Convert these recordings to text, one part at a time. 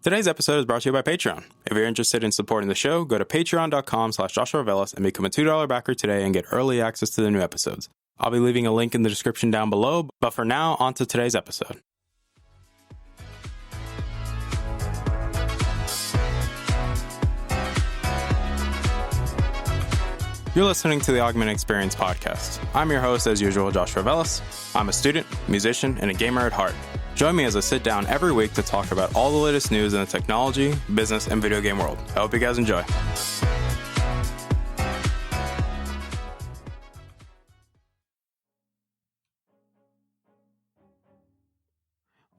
Today's episode is brought to you by Patreon. If you're interested in supporting the show, go to patreon.com/JoshuaVelas and become a $2 backer today and get early access to the new episodes. I'll be leaving a link in the description down below, but for now, on to today's episode. You're listening to the Augment Experience podcast. I'm your host, as usual, Joshua Velas. I'm a student, musician, and a gamer at heart. Join me as I sit down every week to talk about all the latest news in the technology, business, and video game world. I hope you guys enjoy.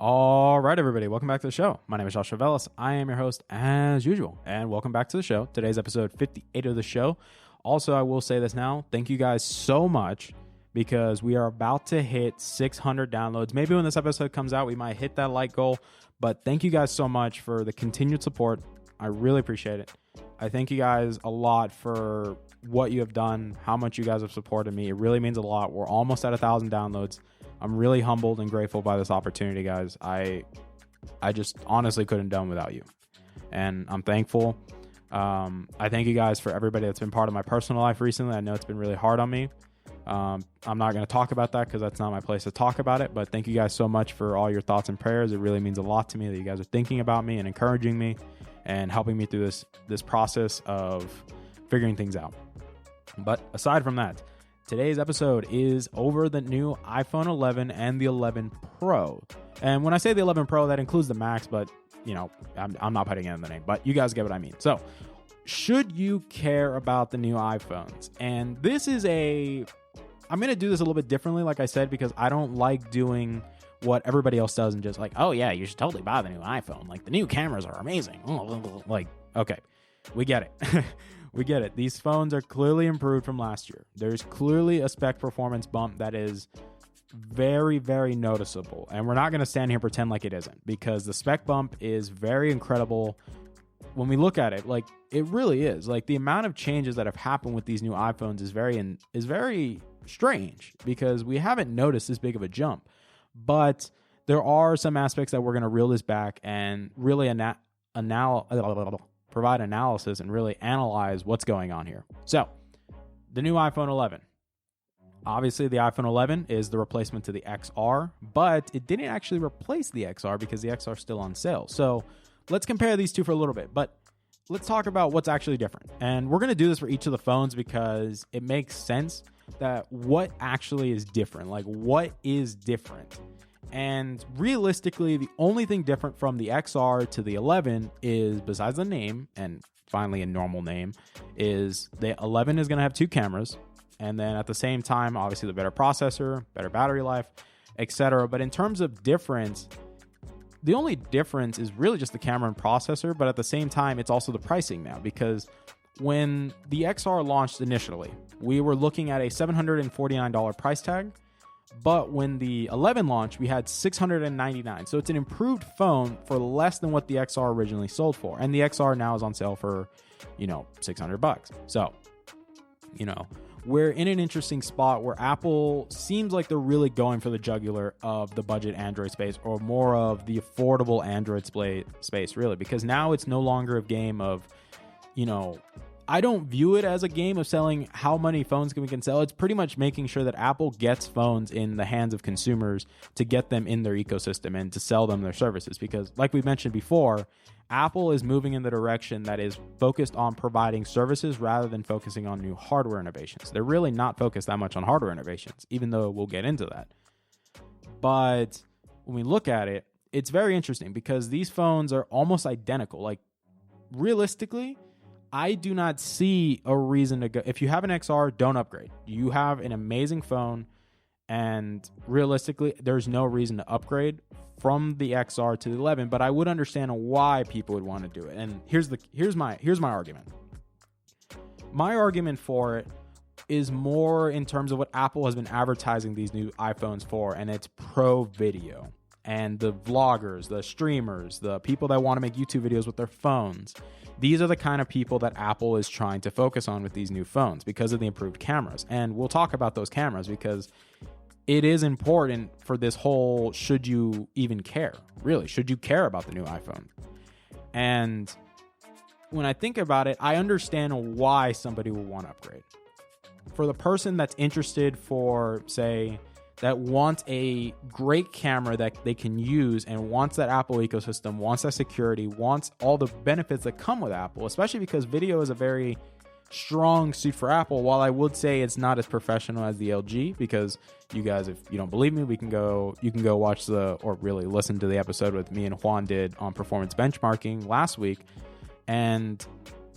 All right, everybody, welcome back to the show. My name is Joshua Velas. I am your host, as usual, and welcome back to the show. Today's episode 58 of the show. Also, I will say this now. Thank you guys so much, because we are about to hit 600 downloads. Maybe when this episode comes out, we might hit that like goal. But thank you guys so much for the continued support. I really appreciate it. I thank you guys a lot for what you have done, how much you guys have supported me. It really means a lot. We're almost at 1,000 downloads. I'm really humbled and grateful by this opportunity, guys. I just honestly couldn't have done without you. And I'm thankful. I thank you guys for everybody that's been part of my personal life recently. I know it's been really hard on me. I'm not going to talk about that because that's not my place to talk about it, but thank you guys so much for all your thoughts and prayers. It really means a lot to me that you guys are thinking about me and encouraging me and helping me through this process of figuring things out. But aside from that, today's episode is over the new iPhone 11 and the 11 Pro. And when I say the 11 Pro, that includes the Max, but you know, I'm not putting it in the name, but you guys get what I mean. So should you care about the new iPhones? And this is I'm going to do this a little bit differently, like I said, because I don't like doing what everybody else does and just like, oh yeah, you should totally buy the new iPhone. Like, the new cameras are amazing. Like, okay, we get it. We get it. These phones are clearly improved from last year. There's clearly a spec performance bump that is very, very noticeable. And we're not going to stand here and pretend like it isn't, because the spec bump is very incredible. When we look at it, like, it really is. Like, the amount of changes that have happened with these new iPhones is very strange, because we haven't noticed this big of a jump. But there are some aspects that we're going to reel this back and really provide analysis and really analyze what's going on here. So, the new iPhone 11. Obviously, the iPhone 11 is the replacement to the XR, but it didn't actually replace the XR because the XR is still on sale. So, let's compare these two for a little bit, but let's talk about what's actually different. And we're going to do this for each of the phones because it makes sense that what actually is different, like what is different. And realistically, the only thing different from the XR to the 11 is, besides the name, and finally a normal name, is the 11 is going to have 2 cameras. And then at the same time, obviously the better processor, better battery life, etc. But in terms of difference, the only difference is really just the camera and processor, but at the same time, it's also the pricing now, because when the XR launched initially, we were looking at a $749 price tag, but when the 11 launched, we had $699. So it's an improved phone for less than what the XR originally sold for. And the XR now is on sale for, $600. So, we're in an interesting spot where Apple seems like they're really going for the jugular of the budget Android space, or more of the affordable Android space, really, because now it's no longer a game of, I don't view it as a game of selling how many phones we can sell. It's pretty much making sure that Apple gets phones in the hands of consumers to get them in their ecosystem and to sell them their services. Because like we mentioned before, Apple is moving in the direction that is focused on providing services rather than focusing on new hardware innovations. They're really not focused that much on hardware innovations, even though we'll get into that. But when we look at it, it's very interesting because these phones are almost identical. Like, realistically, I do not see a reason to go. If you have an XR, don't upgrade. You have an amazing phone, and realistically, there's no reason to upgrade from the XR to the 11. But I would understand why people would want to do it. And here's my argument. My argument for it is more in terms of what Apple has been advertising these new iPhones for, and it's pro video. And the vloggers, the streamers, the people that want to make YouTube videos with their phones. These are the kind of people that Apple is trying to focus on with these new phones because of the improved cameras. And we'll talk about those cameras because it is important for this whole, should you even care? Really, should you care about the new iPhone? And when I think about it, I understand why somebody would want to upgrade. For the person that's interested, for say, that wants a great camera that they can use and wants that Apple ecosystem, wants that security, wants all the benefits that come with Apple, especially because video is a very strong suit for Apple. While I would say it's not as professional as the LG, because you guys, if you don't believe me, you can go watch or really listen to the episode with me and Juan did on performance benchmarking last week and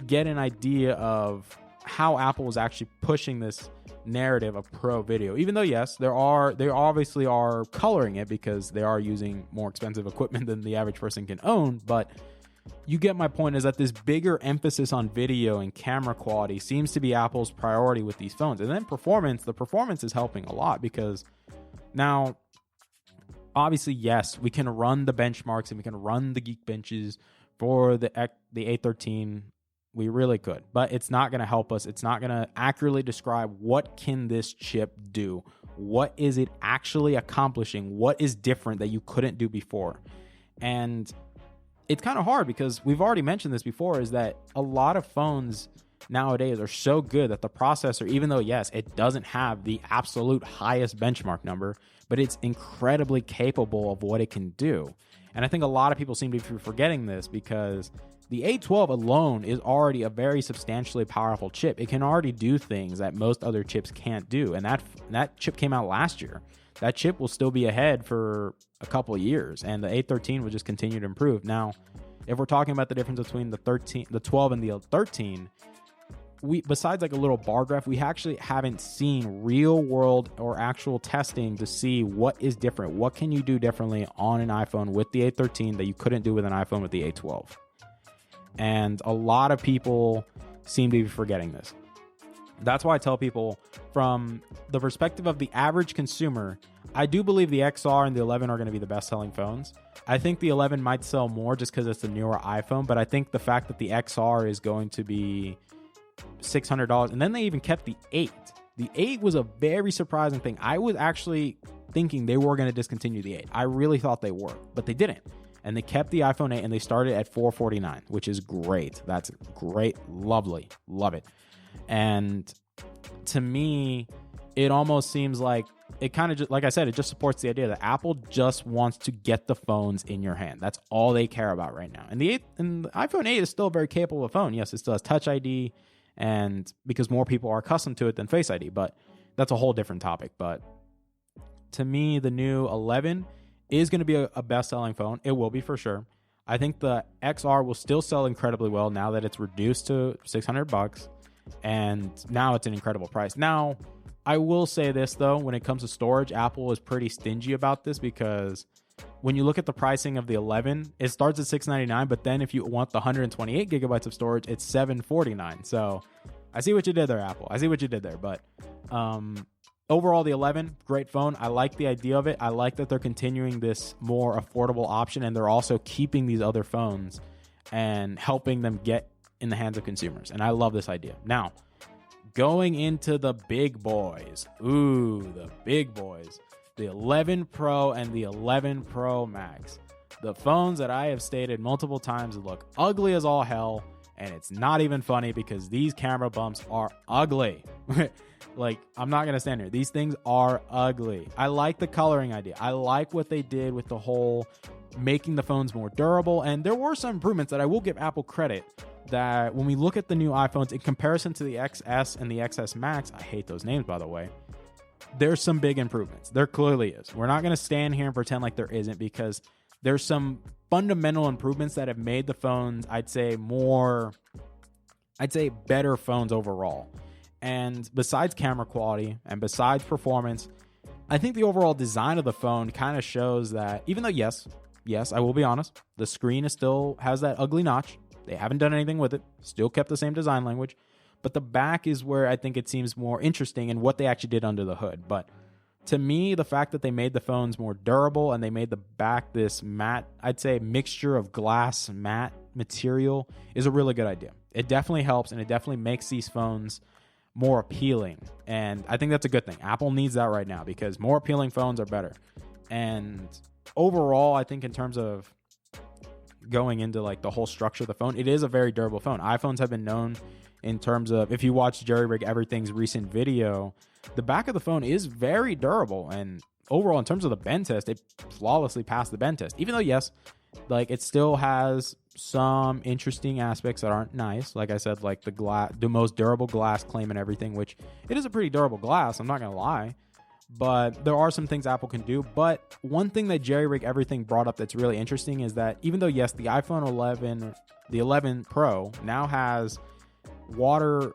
get an idea of how Apple was actually pushing this narrative of pro video. Even though, yes, they obviously are coloring it because they are using more expensive equipment than the average person can own, but you get my point, is that this bigger emphasis on video and camera quality seems to be Apple's priority with these phones. And then the performance is helping a lot, because now, obviously, yes, we can run the benchmarks and we can run the Geekbenches for the A13. We really could, but it's not going to help us. It's not going to accurately describe what can this chip do. What is it actually accomplishing? What is different that you couldn't do before? And it's kind of hard, because we've already mentioned this before, is that a lot of phones nowadays are so good that the processor, even though, yes, it doesn't have the absolute highest benchmark number, but it's incredibly capable of what it can do. And I think a lot of people seem to be forgetting this, because the A12 alone is already a very substantially powerful chip. It can already do things that most other chips can't do. And that chip came out last year. That chip will still be ahead for a couple of years, and the A13 will just continue to improve. Now, if we're talking about the difference between the 12 and the 13, besides like a little bar graph, we actually haven't seen real world or actual testing to see what is different. What can you do differently on an iPhone with the A13 that you couldn't do with an iPhone with the A12? And a lot of people seem to be forgetting this. That's why I tell people, from the perspective of the average consumer, I do believe the XR and the 11 are going to be the best selling phones. I think the 11 might sell more just because it's the newer iPhone, but I think the fact that the XR is going to be $600, and then they even kept the 8. The 8 was a very surprising thing. I was actually thinking they were going to discontinue the 8. I really thought they were, but they didn't. And they kept the iPhone 8 and they started at $449, which is great. That's great. Lovely. Love it. And to me, it almost seems like it kind of just, like I said, it just supports the idea that Apple just wants to get the phones in your hand. That's all they care about right now. And the iPhone 8 is still a very capable of phone. Yes, it still has Touch ID, and because more people are accustomed to it than Face ID, but that's a whole different topic. But to me, the new 11 is going to be a best-selling phone. It will be for sure. I think the XR will still sell incredibly well now that it's reduced to $600, and now it's an incredible price. Now, I will say this, though, when it comes to storage, Apple is pretty stingy about this, because when you look at the pricing of the 11, it starts at $699, but then if you want the 128 gigabytes of storage, it's $749. So I see what you did there, Apple. I see what you did there, but overall, the 11, great phone. I like the idea of it. I like that they're continuing this more affordable option, and they're also keeping these other phones and helping them get in the hands of consumers. And I love this idea. Now, going into the big boys. Ooh, the big boys. The 11 Pro and the 11 Pro Max. The phones that I have stated multiple times look ugly as all hell, and it's not even funny because these camera bumps are ugly. Like, I'm not going to stand here. These things are ugly. I like the coloring idea. I like what they did with the whole making the phones more durable, and there were some improvements that I will give Apple credit, that when we look at the new iPhones in comparison to the XS and the XS Max, I hate those names, by the way, there's some big improvements. There clearly is. We're not going to stand here and pretend like there isn't, because there's some fundamental improvements that have made the phones, I'd say better phones overall. And besides camera quality and besides performance, I think the overall design of the phone kind of shows that, even though, yes, I will be honest, the screen still has that ugly notch. They haven't done anything with it. Still kept the same design language. But the back is where I think it seems more interesting in what they actually did under the hood. But to me, the fact that they made the phones more durable and they made the back this matte, I'd say mixture of glass matte material, is a really good idea. It definitely helps, and it definitely makes these phones more appealing. And I think that's a good thing. Apple needs that right now, because more appealing phones are better. And overall, I think in terms of going into like the whole structure of the phone, it is a very durable phone. iPhones have been known in terms of, if you watch Jerry Rig Everything's recent video, the back of the phone is very durable, and overall in terms of the bend test, it flawlessly passed the bend test. Even though, yes, like it still has some interesting aspects that aren't nice. Like I said, like the most durable glass claim and everything, which it is a pretty durable glass, I'm not gonna lie. But there are some things Apple can do. But one thing that Jerry Rig Everything brought up that's really interesting is that even though, yes, the iPhone 11, the 11 Pro now has water,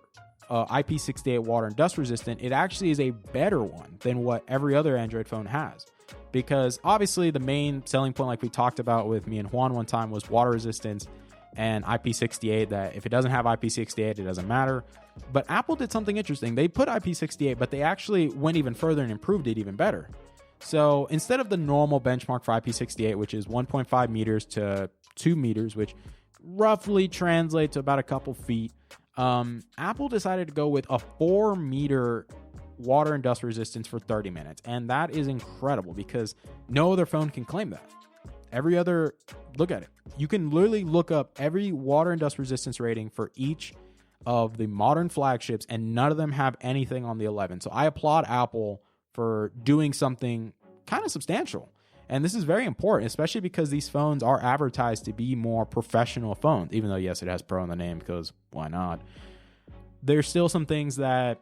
IP68 water and dust resistant, it actually is a better one than what every other Android phone has. Because obviously the main selling point, like we talked about with me and Juan one time, was water resistance and IP68, that if it doesn't have IP68, it doesn't matter. But Apple did something interesting. They put IP68, but they actually went even further and improved it even better. So instead of the normal benchmark for IP68, which is 1.5 meters to 2 meters, which roughly translates to about a couple feet, Apple decided to go with a 4-meter water and dust resistance for 30 minutes. And that is incredible because no other phone can claim that. Every other, look at it. You can literally look up every water and dust resistance rating for each of the modern flagships, and none of them have anything on the 11. So I applaud Apple for doing something kind of substantial. And this is very important, especially because these phones are advertised to be more professional phones, even though, yes, it has Pro in the name, because why not? There's still some things that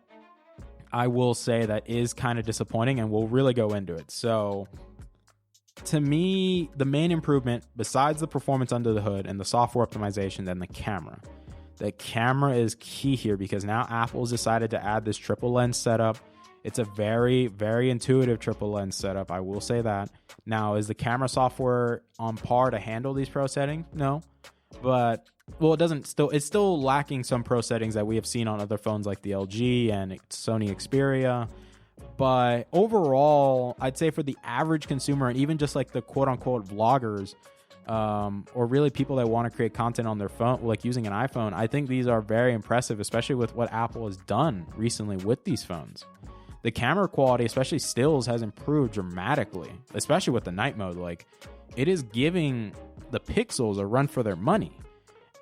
I will say that is kind of disappointing, and we'll really go into it. So to me, the main improvement, besides the performance under the hood and the software optimization, then the camera. The camera is key here because now Apple's decided to add this triple lens setup. It's a very, very intuitive triple lens setup. I will say that. Now, is the camera software on par to handle these pro settings? No. But, well, it's still lacking some pro settings that we have seen on other phones like the LG and Sony Xperia. But overall, I'd say for the average consumer and even just like the quote unquote vloggers, or really people that want to create content on their phone, like using an iPhone, I think these are very impressive, especially with what Apple has done recently with these phones. The camera quality, especially stills, has improved dramatically, especially with the night mode. Like, it is giving the pixels a run for their money.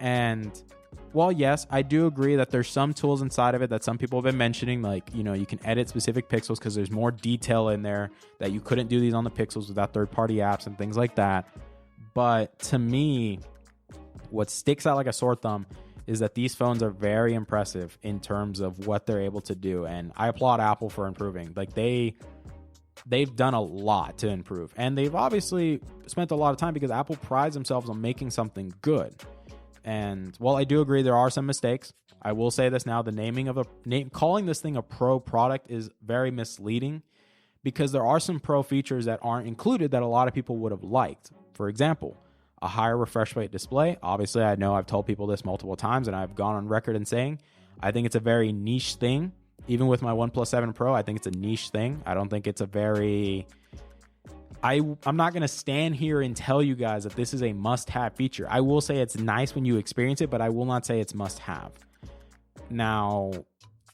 And while, yes, I do agree that there's some tools inside of it that some people have been mentioning, like, you know, you can edit specific pixels because there's more detail in there that you couldn't do these on the pixels without third-party apps and things like that. But to me, what sticks out like a sore thumb is that these phones are very impressive in terms of what they're able to do. And I applaud Apple for improving. Like, they've done a lot to improve. And they've obviously spent a lot of time because Apple prides themselves on making something good. And while I do agree there are some mistakes, I will say this now, calling this thing a pro product is very misleading because there are some pro features that aren't included that a lot of people would have liked. For example, a higher refresh rate display. Obviously, I know I've told people this multiple times and I've gone on record in saying I think it's a very niche thing. Even with my OnePlus 7 Pro, I think it's a niche thing. I don't think it's a very... I'm not going to stand here and tell you guys that this is a must-have feature. I will say it's nice when you experience it, but I will not say it's must-have. Now,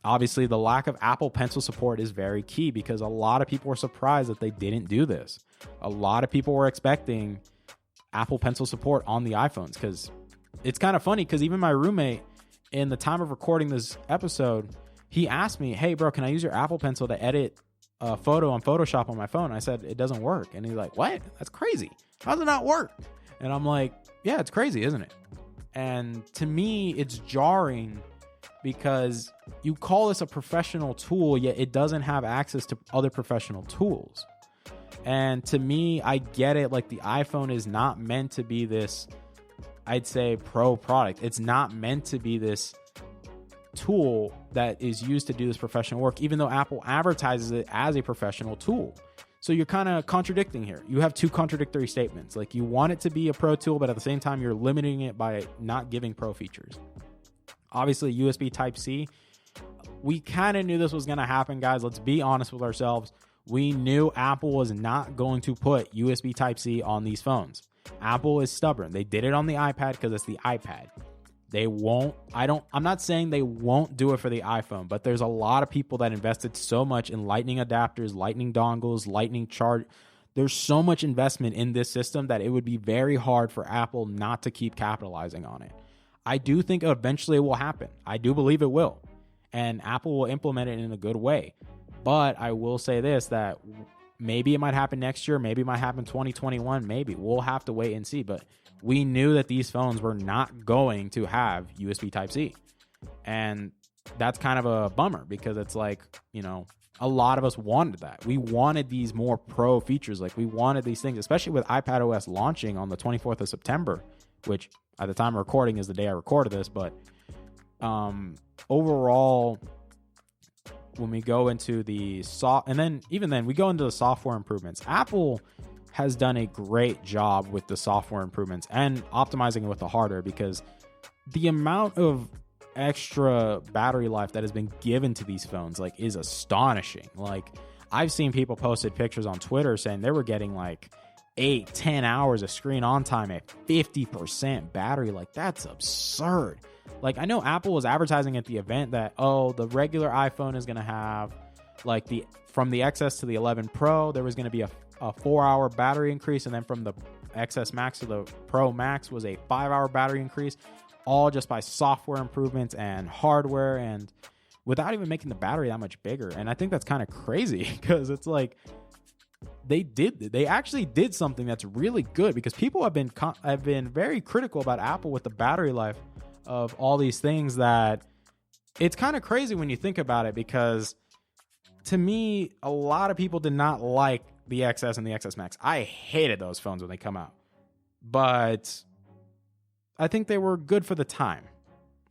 obviously, the lack of Apple Pencil support is very key because a lot of people were surprised that they didn't do this. A lot of people were expecting Apple Pencil support on the iPhones because it's kind of funny because even my roommate, in the time of recording this episode, he asked me, hey, bro, can I use your Apple Pencil to edit a photo on Photoshop on my phone? I said, it doesn't work. And he's like, what? That's crazy. How does it not work? And I'm like, yeah, it's crazy, isn't it? And to me, it's jarring because you call this a professional tool, yet it doesn't have access to other professional tools. And to me, I get it. Like, the iPhone is not meant to be this, I'd say, pro product. It's not meant to be this tool that is used to do this professional work, even though Apple advertises it as a professional tool. So you're kind of contradicting here. You have two contradictory statements. Like, you want it to be a pro tool, but at the same time, you're limiting it by not giving pro features. Obviously, USB Type-C. We kind of knew this was going to happen, guys. Let's be honest with ourselves. We knew Apple was not going to put USB Type-C on these phones. Apple is stubborn. They did it on the iPad because it's the iPad. They won't, I'm not saying they won't do it for the iPhone, but there's a lot of people that invested so much in lightning adapters, lightning dongles, lightning charge. there's so much investment in this system that it would be very hard for Apple not to keep capitalizing on it. I do think eventually it will happen. I do believe it will. And Apple will implement it in a good way. But I will say this, that maybe it might happen next year. Maybe it might happen 2021. Maybe. We'll have to wait and see. But we knew that these phones were not going to have USB Type-C. And that's kind of a bummer because it's like, you know, a lot of us wanted that. We wanted these more pro features. Like we wanted these things, especially with iPadOS launching on the 24th of September, which at the time of recording is the day I recorded this. But overall, when we go into the we go into the software improvements. Apple has done a great job with the software improvements and optimizing it with the hardware, because the amount of extra battery life that has been given to these phones like is astonishing. Like I've seen people posted pictures on Twitter saying they were getting like 8-10 hours of screen on time at 50% battery. Like that's absurd. Like I know Apple was advertising at the event that, the regular iPhone is going to have like from the XS to the 11 Pro, there was going to be a 4-hour battery increase. And then from the XS Max to the Pro Max was a 5-hour battery increase, all just by software improvements and hardware, and without even making the battery that much bigger. And I think that's kind of crazy because it's like they actually did something that's really good, because people have been very critical about Apple with the battery life of all these things, that it's kind of crazy when you think about it, because to me, a lot of people did not like the XS and the XS Max. I hated those phones when they come out, but I think they were good for the time.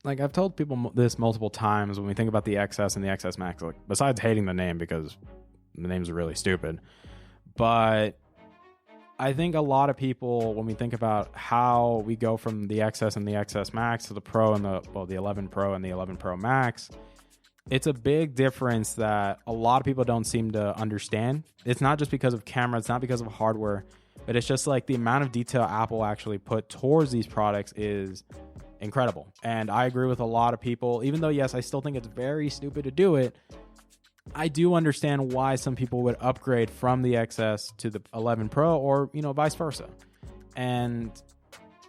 Like I've told people this multiple times when we think about the XS and the XS Max, like besides hating the name because the names are really stupid, but I think a lot of people, when we think about how we go from the XS and the XS Max to the Pro and the 11 Pro and the 11 Pro Max, it's a big difference that a lot of people don't seem to understand. It's not just because of camera, it's not because of hardware, but it's just like the amount of detail Apple actually put towards these products is incredible. And I agree with a lot of people, even though, yes, I still think it's very stupid to do it. I do understand why some people would upgrade from the XS to the 11 Pro, or, you know, vice versa. And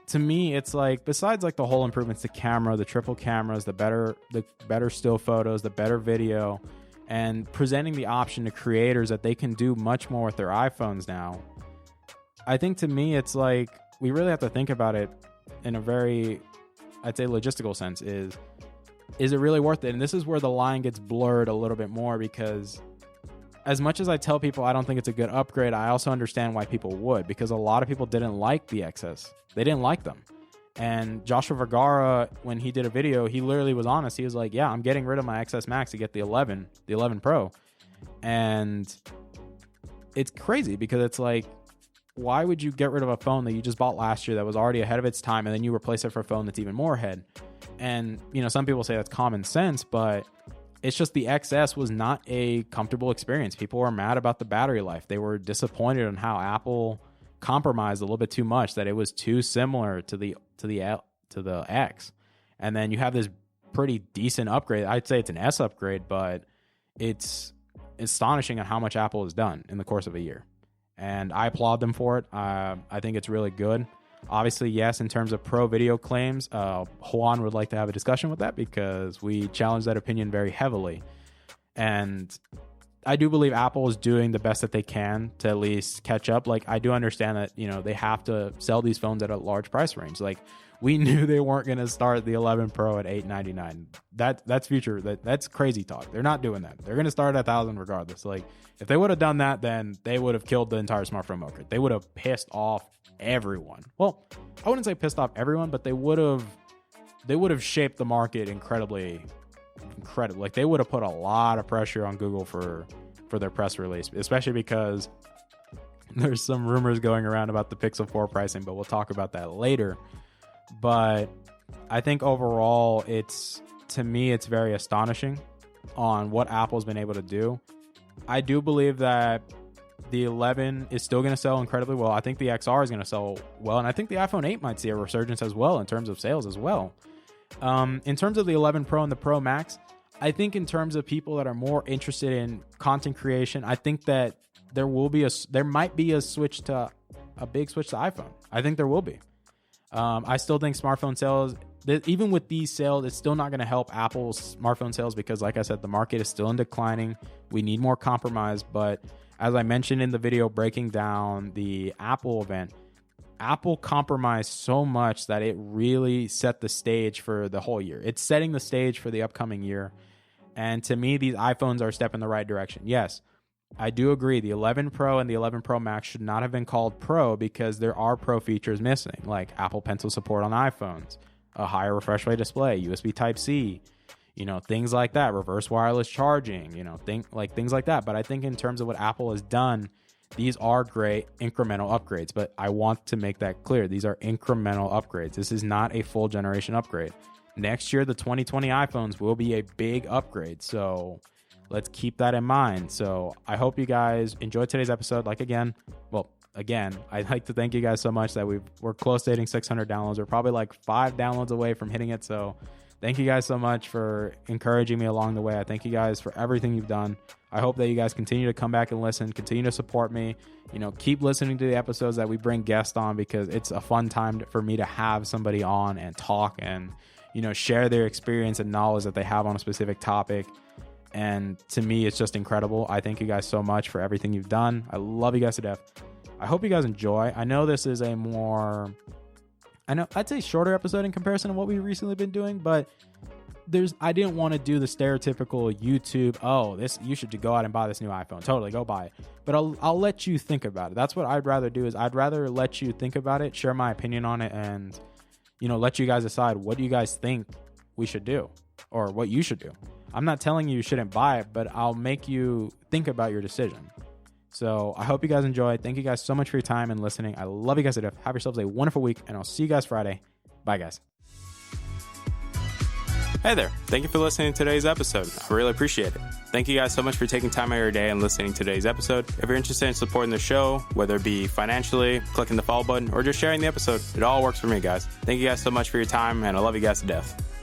to me, it's like, besides like the whole improvements to camera, the triple cameras, the better still photos, the better video, and presenting the option to creators that they can do much more with their iPhones now, I think to me, it's like, we really have to think about it in a very, I'd say, logistical sense. Is it really worth it? And this is where the line gets blurred a little bit more, because as much as I tell people I don't think it's a good upgrade, I also understand why people would, because a lot of people didn't like the XS. They didn't like them. And Joshua Vergara, when he did a video, he literally was honest. He was like, yeah, I'm getting rid of my XS Max to get the 11 Pro. And it's crazy, because it's like, why would you get rid of a phone that you just bought last year that was already ahead of its time, and then you replace it for a phone that's even more ahead? And, you know, some people say that's common sense, but it's just the XS was not a comfortable experience. People were mad about the battery life. They were disappointed on how Apple compromised a little bit too much, that it was too similar to the X. And then you have this pretty decent upgrade. I'd say it's an S upgrade, but it's astonishing at how much Apple has done in the course of a year. And I applaud them for it. I think it's really good. Obviously, yes, in terms of pro video claims, Juan would like to have a discussion with that, because we challenge that opinion very heavily. And I do believe Apple is doing the best that they can to at least catch up. Like, I do understand that, you know, they have to sell these phones at a large price range. Like, we knew they weren't going to start the 11 Pro at $899. That's future. That's crazy talk. They're not doing that. They're going to start at $1,000 regardless. Like, if they would have done that, then they would have killed the entire smartphone market. They would have pissed off everyone. Well, I wouldn't say pissed off everyone, but they would have shaped the market incredibly. Like, they would have put a lot of pressure on Google for their press release, especially because there's some rumors going around about the Pixel 4 pricing, but we'll talk about that later. But I think overall, to me, it's very astonishing on what Apple's been able to do. I do believe that the 11 is still going to sell incredibly well. I think the XR is going to sell well, and I think the iPhone 8 might see a resurgence as well in terms of sales as well. In terms of the 11 Pro and the Pro Max, I think in terms of people that are more interested in content creation, I think that there might be a big switch to iPhone. I think there will be. I still think smartphone sales, even with these sales, it's still not going to help Apple's smartphone sales because, like I said, the market is still in declining. We need more compromise. But as I mentioned in the video breaking down the Apple event, Apple compromised so much that it really set the stage for the whole year. It's setting the stage for the upcoming year. And to me, these iPhones are a step in the right direction. Yes, I do agree. The 11 Pro and the 11 Pro Max should not have been called Pro because there are Pro features missing, like Apple Pencil support on iPhones, a higher refresh rate display, USB Type-C, things like that, reverse wireless charging, things like that. But I think in terms of what Apple has done, these are great incremental upgrades. But I want to make that clear. These are incremental upgrades. This is not a full generation upgrade. Next year, the 2020 iPhones will be a big upgrade. So let's keep that in mind. So I hope you guys enjoyed today's episode. Again, I'd like to thank you guys so much that we're close to hitting 600 downloads. We're probably like 5 downloads away from hitting it. So thank you guys so much for encouraging me along the way. I thank you guys for everything you've done. I hope that you guys continue to come back and listen, continue to support me. Keep listening to the episodes that we bring guests on because it's a fun time for me to have somebody on and talk and, share their experience and knowledge that they have on a specific topic. And to me, it's just incredible. I thank you guys so much for everything you've done. I love you guys to death. I hope you guys enjoy. I know this is I'd say shorter episode in comparison to what we've recently been doing, but I didn't want to do the stereotypical YouTube, you should go out and buy this new iPhone. Totally, go buy it. But I'll let you think about it. That's what I'd rather do is I'd rather let you think about it, share my opinion on it, and, let you guys decide what you guys think we should do or what you should do. I'm not telling you shouldn't buy it, but I'll make you think about your decision. So I hope you guys enjoy. Thank you guys so much for your time and listening. I love you guys to death. Have yourselves a wonderful week, and I'll see you guys Friday. Bye, guys. Hey there. Thank you for listening to today's episode. I really appreciate it. Thank you guys so much for taking time out of your day and listening to today's episode. If you're interested in supporting the show, whether it be financially, clicking the follow button, or just sharing the episode, it all works for me, guys. Thank you guys so much for your time, and I love you guys to death.